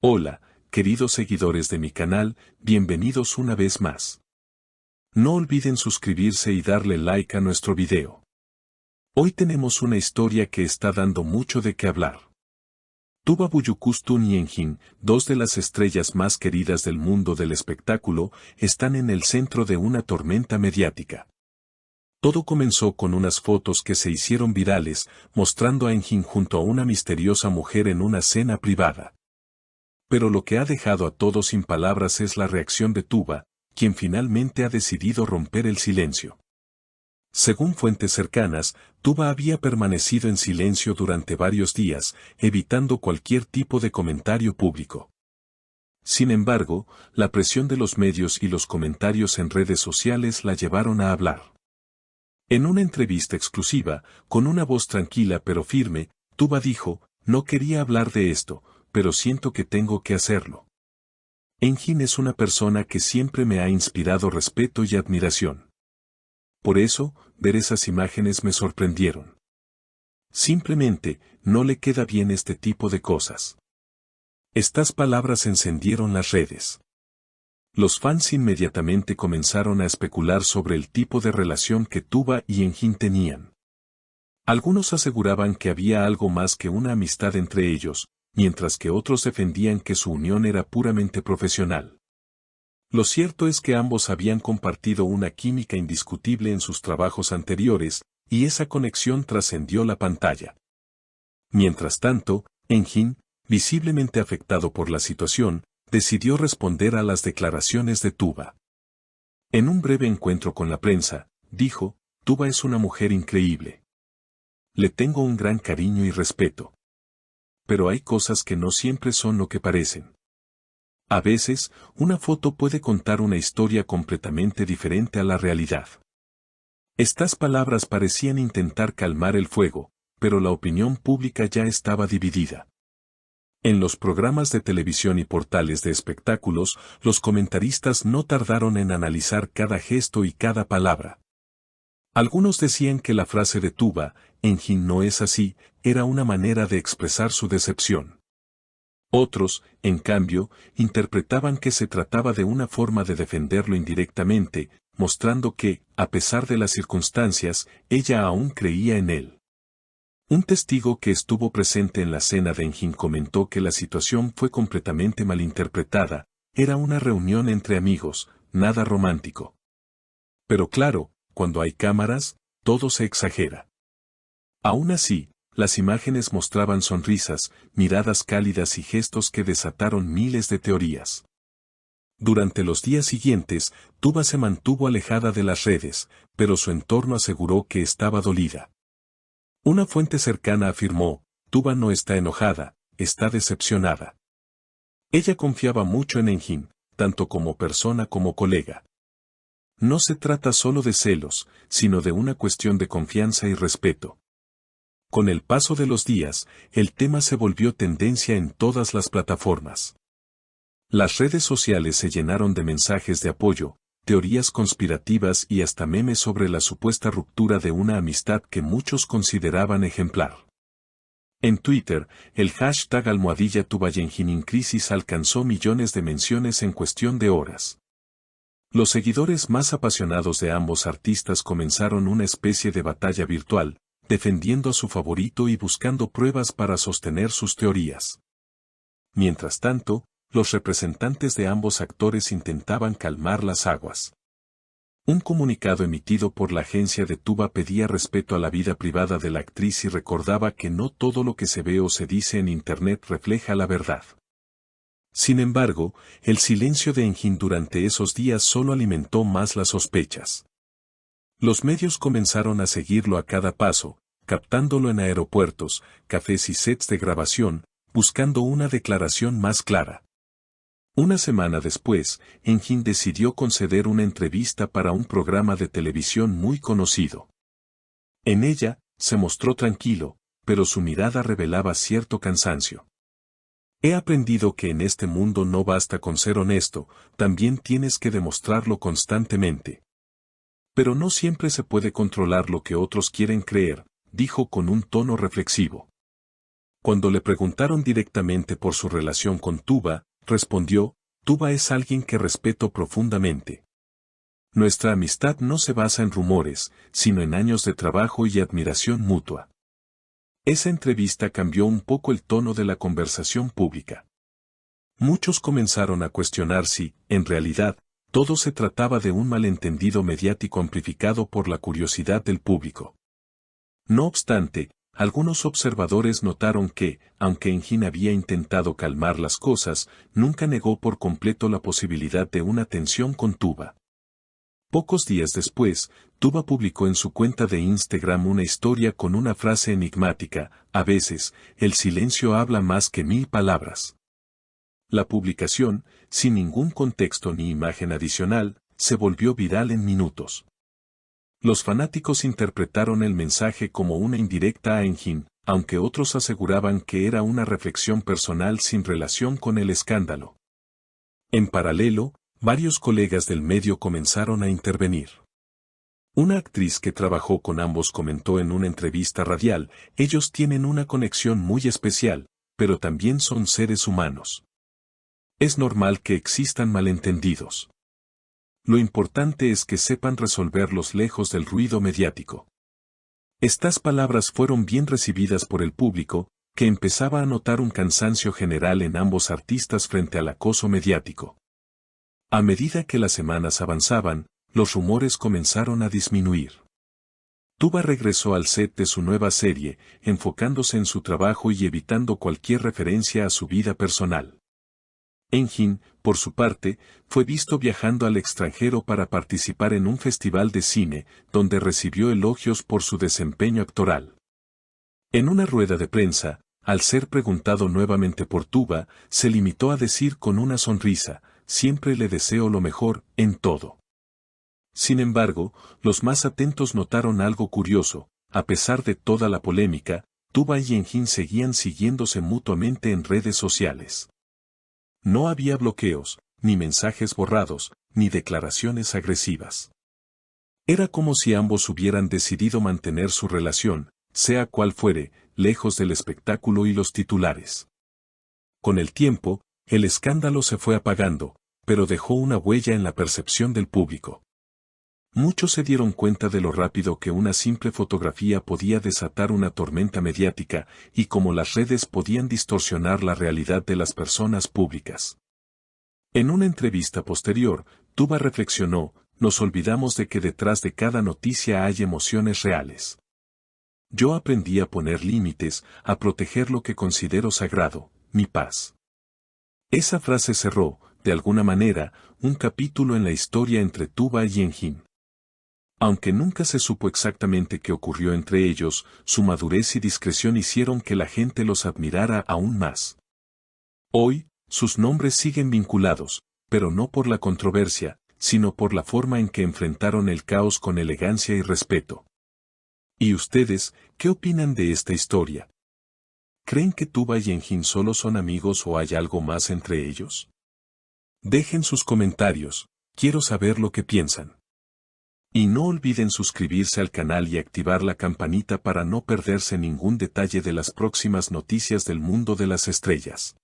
Hola, queridos seguidores de mi canal, bienvenidos una vez más. No olviden suscribirse y darle like a nuestro video. Hoy tenemos una historia que está dando mucho de qué hablar. Tuba Büyüküstün y Engin, dos de las estrellas más queridas del mundo del espectáculo, están en el centro de una tormenta mediática. Todo comenzó con unas fotos que se hicieron virales, mostrando a Engin junto a una misteriosa mujer en una cena privada. Pero lo que ha dejado a todos sin palabras es la reacción de Tuba, quien finalmente ha decidido romper el silencio. Según fuentes cercanas, Tuba había permanecido en silencio durante varios días, evitando cualquier tipo de comentario público. Sin embargo, la presión de los medios y los comentarios en redes sociales la llevaron a hablar. En una entrevista exclusiva, con una voz tranquila pero firme, Tuba dijo: "No quería hablar de esto, pero siento que tengo que hacerlo. Engin es una persona que siempre me ha inspirado respeto y admiración. Por eso, ver esas imágenes me sorprendieron. Simplemente, no le queda bien este tipo de cosas". Estas palabras encendieron las redes. Los fans inmediatamente comenzaron a especular sobre el tipo de relación que Tuba y Engin tenían. Algunos aseguraban que había algo más que una amistad entre ellos, mientras que otros defendían que su unión era puramente profesional. Lo cierto es que ambos habían compartido una química indiscutible en sus trabajos anteriores, y esa conexión trascendió la pantalla. Mientras tanto, Engin, visiblemente afectado por la situación, decidió responder a las declaraciones de Tuba. En un breve encuentro con la prensa, dijo: "Tuba es una mujer increíble. Le tengo un gran cariño y respeto. Pero hay cosas que no siempre son lo que parecen. A veces, una foto puede contar una historia completamente diferente a la realidad". Estas palabras parecían intentar calmar el fuego, pero la opinión pública ya estaba dividida. En los programas de televisión y portales de espectáculos, los comentaristas no tardaron en analizar cada gesto y cada palabra. Algunos decían que la frase de Tuba, "Engin no es así", era una manera de expresar su decepción. Otros, en cambio, interpretaban que se trataba de una forma de defenderlo indirectamente, mostrando que, a pesar de las circunstancias, ella aún creía en él. Un testigo que estuvo presente en la cena de Engin comentó que la situación fue completamente malinterpretada, era una reunión entre amigos, nada romántico. Pero claro, cuando hay cámaras, todo se exagera. Aún así, las imágenes mostraban sonrisas, miradas cálidas y gestos que desataron miles de teorías. Durante los días siguientes, Tuba se mantuvo alejada de las redes, pero su entorno aseguró que estaba dolida. Una fuente cercana afirmó: "Tuba no está enojada, está decepcionada". Ella confiaba mucho en Engin, tanto como persona como colega. No se trata solo de celos, sino de una cuestión de confianza y respeto. Con el paso de los días, el tema se volvió tendencia en todas las plataformas. Las redes sociales se llenaron de mensajes de apoyo, teorías conspirativas y hasta memes sobre la supuesta ruptura de una amistad que muchos consideraban ejemplar. En Twitter, el hashtag #TubaYenginInCrisis alcanzó millones de menciones en cuestión de horas. Los seguidores más apasionados de ambos artistas comenzaron una especie de batalla virtual, defendiendo a su favorito y buscando pruebas para sostener sus teorías. Mientras tanto, los representantes de ambos actores intentaban calmar las aguas. Un comunicado emitido por la agencia de Tuba pedía respeto a la vida privada de la actriz y recordaba que no todo lo que se ve o se dice en Internet refleja la verdad. Sin embargo, el silencio de Engin durante esos días solo alimentó más las sospechas. Los medios comenzaron a seguirlo a cada paso, captándolo en aeropuertos, cafés y sets de grabación, buscando una declaración más clara. Una semana después, Engin decidió conceder una entrevista para un programa de televisión muy conocido. En ella, se mostró tranquilo, pero su mirada revelaba cierto cansancio. "He aprendido que en este mundo no basta con ser honesto, también tienes que demostrarlo constantemente. Pero no siempre se puede controlar lo que otros quieren creer", dijo con un tono reflexivo. Cuando le preguntaron directamente por su relación con Tuba, respondió, Tuba es alguien que respeto profundamente. Nuestra amistad no se basa en rumores, sino en años de trabajo y admiración mutua. Esa entrevista cambió un poco el tono de la conversación pública. Muchos comenzaron a cuestionar si, en realidad, todo se trataba de un malentendido mediático amplificado por la curiosidad del público. No obstante, algunos observadores notaron que, aunque Engin había intentado calmar las cosas, nunca negó por completo la posibilidad de una tensión con Tuba. Pocos días después, Tuba publicó en su cuenta de Instagram una historia con una frase enigmática: a veces, el silencio habla más que 1000 palabras. La publicación, sin ningún contexto ni imagen adicional, se volvió viral en minutos. Los fanáticos interpretaron el mensaje como una indirecta a Engin, aunque otros aseguraban que era una reflexión personal sin relación con el escándalo. En paralelo, varios colegas del medio comenzaron a intervenir. Una actriz que trabajó con ambos comentó en una entrevista radial: ellos tienen una conexión muy especial, pero también son seres humanos. Es normal que existan malentendidos. Lo importante es que sepan resolverlos lejos del ruido mediático. Estas palabras fueron bien recibidas por el público, que empezaba a notar un cansancio general en ambos artistas frente al acoso mediático. A medida que las semanas avanzaban, los rumores comenzaron a disminuir. Tuba regresó al set de su nueva serie, enfocándose en su trabajo y evitando cualquier referencia a su vida personal. Engin, por su parte, fue visto viajando al extranjero para participar en un festival de cine, donde recibió elogios por su desempeño actoral. En una rueda de prensa, al ser preguntado nuevamente por Tuba, se limitó a decir con una sonrisa: siempre le deseo lo mejor, en todo. Sin embargo, los más atentos notaron algo curioso: a pesar de toda la polémica, Tuba y Engin seguían siguiéndose mutuamente en redes sociales. No había bloqueos, ni mensajes borrados, ni declaraciones agresivas. Era como si ambos hubieran decidido mantener su relación, sea cual fuere, lejos del espectáculo y los titulares. Con el tiempo, el escándalo se fue apagando, pero dejó una huella en la percepción del público. Muchos se dieron cuenta de lo rápido que una simple fotografía podía desatar una tormenta mediática, y cómo las redes podían distorsionar la realidad de las personas públicas. En una entrevista posterior, Tuba reflexionó: nos olvidamos de que detrás de cada noticia hay emociones reales. Yo aprendí a poner límites, a proteger lo que considero sagrado, mi paz. Esa frase cerró, de alguna manera, un capítulo en la historia entre Tuba y Engin. Aunque nunca se supo exactamente qué ocurrió entre ellos, su madurez y discreción hicieron que la gente los admirara aún más. Hoy, sus nombres siguen vinculados, pero no por la controversia, sino por la forma en que enfrentaron el caos con elegancia y respeto. ¿Y ustedes, qué opinan de esta historia? ¿Creen que Tuba y Engin solo son amigos o hay algo más entre ellos? Dejen sus comentarios, quiero saber lo que piensan. Y no olviden suscribirse al canal y activar la campanita para no perderse ningún detalle de las próximas noticias del mundo de las estrellas.